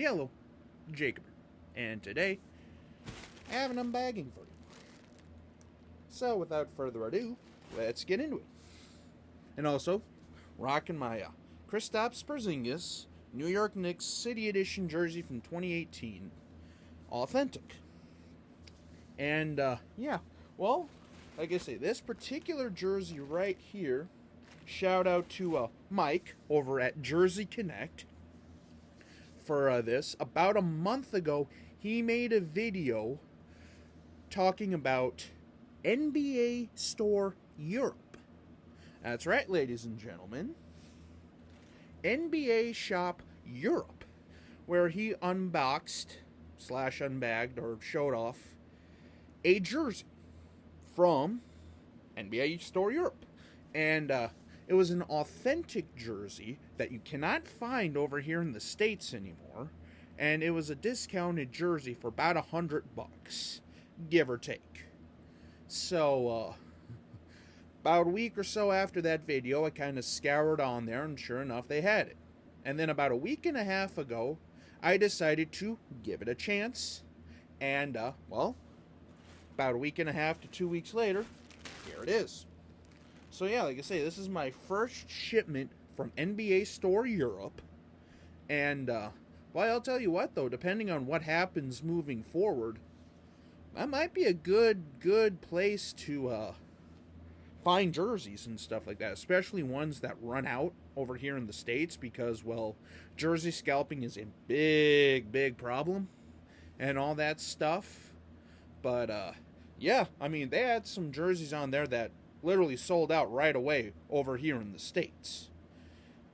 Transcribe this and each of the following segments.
Hello, Jacob, and today I have an unbagging for you. So, without further ado, let's get into it. And also, rocking my Kristaps Porzingis New York Knicks City Edition jersey from 2018, authentic. And yeah, well, like I say, this particular jersey right here. Shout out to Mike over at JerseyConnect for this. About a month ago, he made a video talking about NBA Store Europe. That's right, ladies and gentlemen. NBA Shop Europe, where he unboxed / unbagged or showed off a jersey from NBA Store Europe. And it was an authentic jersey that you cannot find over here in the States anymore. And it was a discounted jersey for about $100, give or take. So, about a week or so after that video, I kind of scoured on there, and sure enough, they had it. And then about a week and a half ago, I decided to give it a chance. And, well, about a week and a half to 2 weeks later, here it is. So yeah, like I say, this is my first shipment from NBA Store Europe. And, well, I'll tell you what, though, depending on what happens moving forward, that might be a good place to find jerseys and stuff like that, especially ones that run out over here in the States because, well, jersey scalping is a big problem and all that stuff. But, yeah, I mean, they had some jerseys on there that literally sold out right away over here in the States.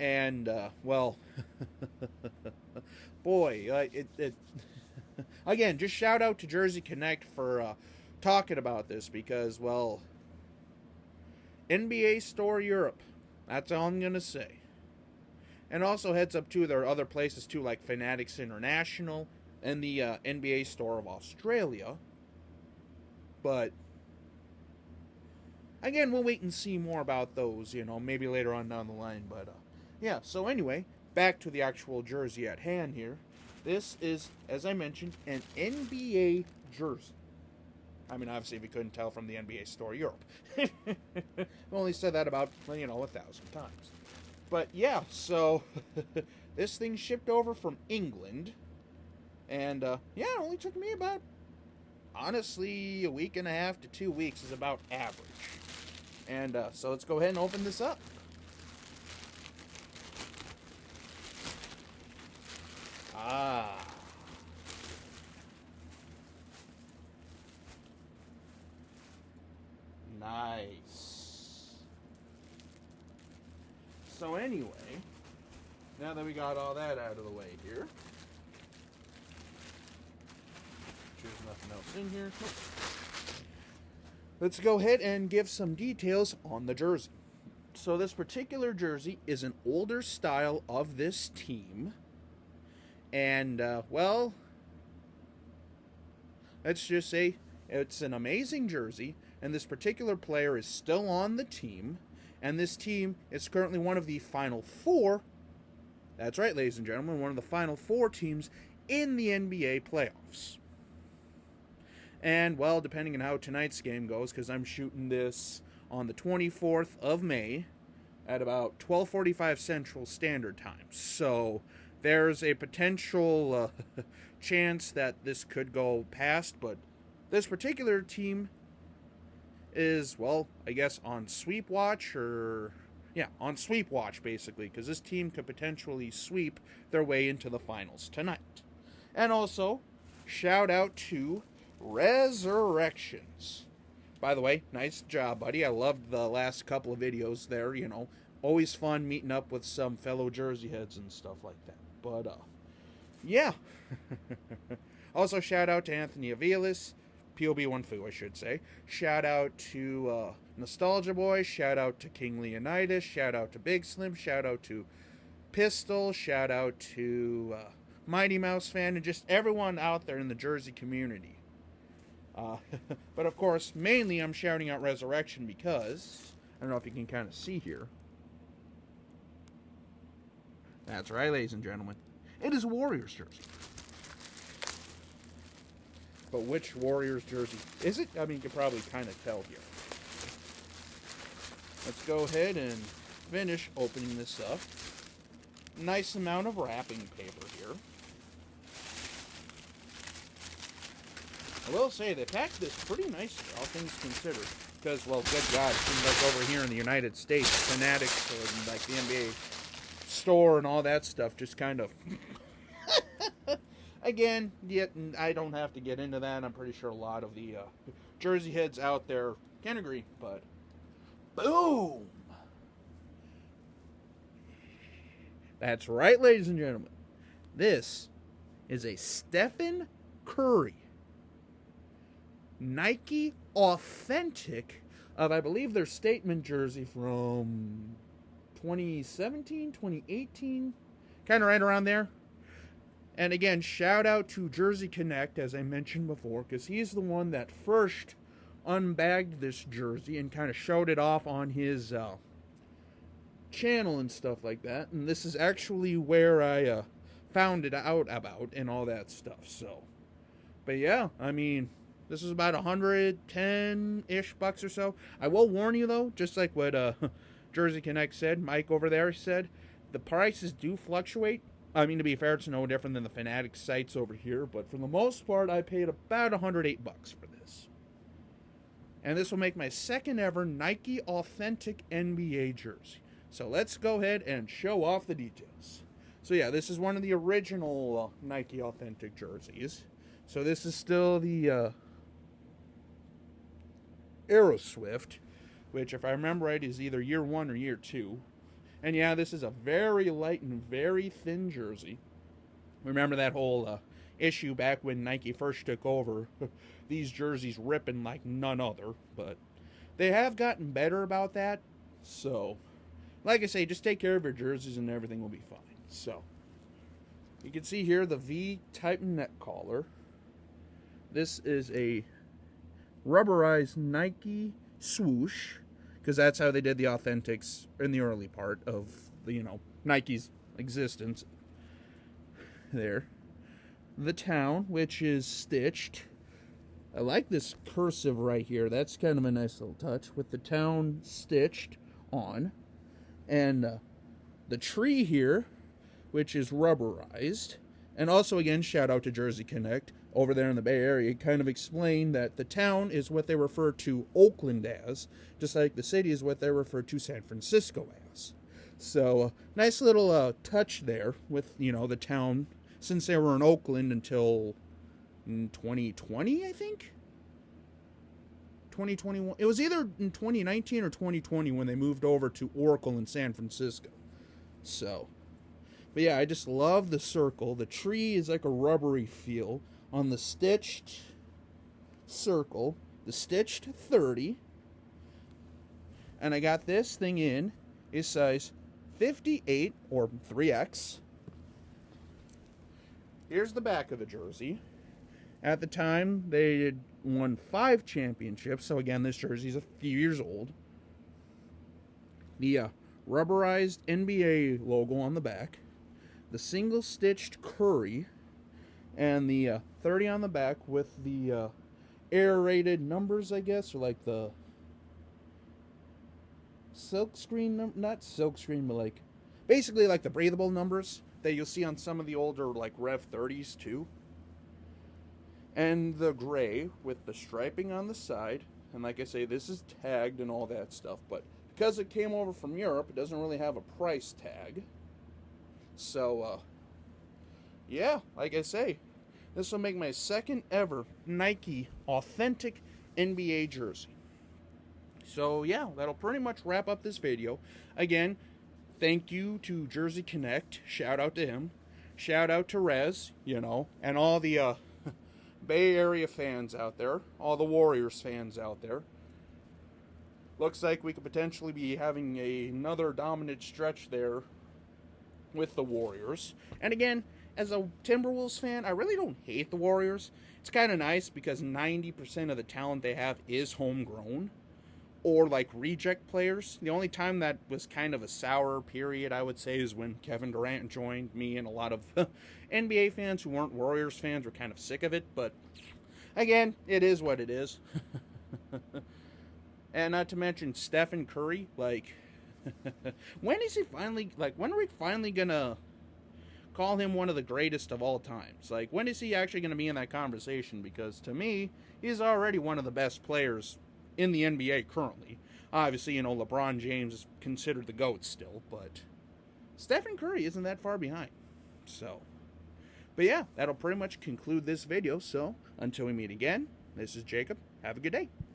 And, well, boy, again, just shout out to JerseyConnect for talking about this because, well, NBA Store Europe, that's all I'm going to say. And also heads up to their other places too, like Fanatics International and the NBA Store of Australia. But again, we'll wait and see more about those, maybe later on down the line. But, yeah, so anyway, back to the actual jersey at hand here. This is, as I mentioned, an NBA jersey. I mean, obviously, if you couldn't tell from the NBA Store Europe. I've only said that about, 1,000 times. But, yeah, so this thing shipped over from England. And, yeah, it only took me about, honestly, a week and a half to 2 weeks is about average. And so let's go ahead and open this up. Nice. So anyway, now that we got all that out of the way here, there's nothing else in here. Let's go ahead and give some details on the jersey. So this particular jersey is an older style of this team. And, well, let's just say it's an amazing jersey. And this particular player is still on the team. And this team is currently one of the final four. That's right, ladies and gentlemen, one of the final four teams in the NBA playoffs. And, well, depending on how tonight's game goes, because I'm shooting this on the 24th of May at about 12:45 Central Standard Time. So there's a potential chance that this could go past, but this particular team is, well, I guess on sweep watch on sweep watch, basically, because this team could potentially sweep their way into the finals tonight. And also, shout out to Resurrections. By the way, nice job, buddy. I loved the last couple of videos there, Always fun meeting up with some fellow Jersey heads and stuff like that. But, yeah. Also, shout out to Anthony Aviles, POB1 I should say. Shout out to Nostalgia Boy. Shout out to King Leonidas. Shout out to Big Slim. Shout out to Pistol. Shout out to Mighty Mouse Fan, and just everyone out there in the Jersey community. But of course, mainly I'm shouting out Resurrection because, I don't know if you can kind of see here. That's right, ladies and gentlemen. It is a Warriors jersey. But which Warriors jersey is it? I mean, you can probably kind of tell here. Let's go ahead and finish opening this up. Nice amount of wrapping paper here. I will say they packed this pretty nicely, all things considered. Because, well, good God, it seems like over here in the United States, Fanatics and like the NBA store and all that stuff just kind of... Again, yet I don't have to get into that. I'm pretty sure a lot of the jersey heads out there can agree, but boom! That's right, ladies and gentlemen. This is a Stephen Curry Nike Authentic of, I believe, their statement jersey from 2017, 2018, kind of right around there. And again, shout out to JerseyConnect, as I mentioned before, because he's the one that first unbagged this jersey and kind of showed it off on his channel and stuff like that. And this is actually where I found it out about and all that stuff. So, but yeah, I mean, this is about 110-ish bucks or so. I will warn you though, just like what JerseyConnect said, Mike over there said, the prices do fluctuate. I mean, to be fair, it's no different than the Fanatic sites over here, but for the most part, I paid about 108 bucks for this. And this will make my second ever Nike Authentic NBA jersey. So let's go ahead and show off the details. So yeah, this is one of the original Nike Authentic jerseys. So this is still the Aeroswift, which, if I remember right, is either year 1 or year 2. And yeah, this is a very light and very thin jersey. Remember that whole issue back when Nike first took over? These jerseys ripping like none other. But they have gotten better about that. So, like I say, just take care of your jerseys and everything will be fine. So, you can see here the V-type neck collar. This is a rubberized Nike swoosh, because that's how they did the Authentics in the early part of the, Nike's existence. There. The town, which is stitched. I like this cursive right here. That's kind of a nice little touch, with the town stitched on. And the tree here, which is rubberized. And also, again, shout out to JerseyConnect over there in the Bay Area, kind of explained that the town is what they refer to Oakland as, just like the city is what they refer to San Francisco as. So, nice little touch there with, the town, since they were in Oakland until 2020, I think? 2021. It was either in 2019 or 2020 when they moved over to Oracle in San Francisco. So, but yeah, I just love the circle. The tree is like a rubbery feel on the stitched circle, the stitched 30. And I got this thing in a size 58 or 3X. Here's the back of the jersey. At the time, they had won 5 championships. So again, this jersey's a few years old. The rubberized NBA logo on the back. The single-stitched Curry. And the 30 on the back with the air-rated numbers, I guess. Or like the silkscreen, not silkscreen, but like basically like the breathable numbers that you'll see on some of the older like Rev 30s too. And the gray with the striping on the side. And like I say, this is tagged and all that stuff. But because it came over from Europe, it doesn't really have a price tag. So, yeah, like I say, this will make my second ever Nike Authentic NBA jersey. So, yeah, that'll pretty much wrap up this video. Again, thank you to JerseyConnect. Shout out to him. Shout out to Rez, and all the Bay Area fans out there. All the Warriors fans out there. Looks like we could potentially be having another dominant stretch there with the Warriors. And again, as a Timberwolves fan, I really don't hate the Warriors. It's kind of nice because 90% of the talent they have is homegrown. or like reject players. The only time that was kind of a sour period, I would say, is when Kevin Durant joined. Me and a lot of NBA fans who weren't Warriors fans were kind of sick of it, but again, it is what it is. And not to mention Stephen Curry, like, when is he finally, like, when are we finally gonna call him one of the greatest of all times? Like, when is he actually gonna be in that conversation? Because to me, he's already one of the best players in the NBA currently. Obviously, you know, LeBron James is considered the GOAT still, but Stephen Curry isn't that far behind. So, but yeah, that'll pretty much conclude this video. So, until we meet again, this is Jacob. Have a good day.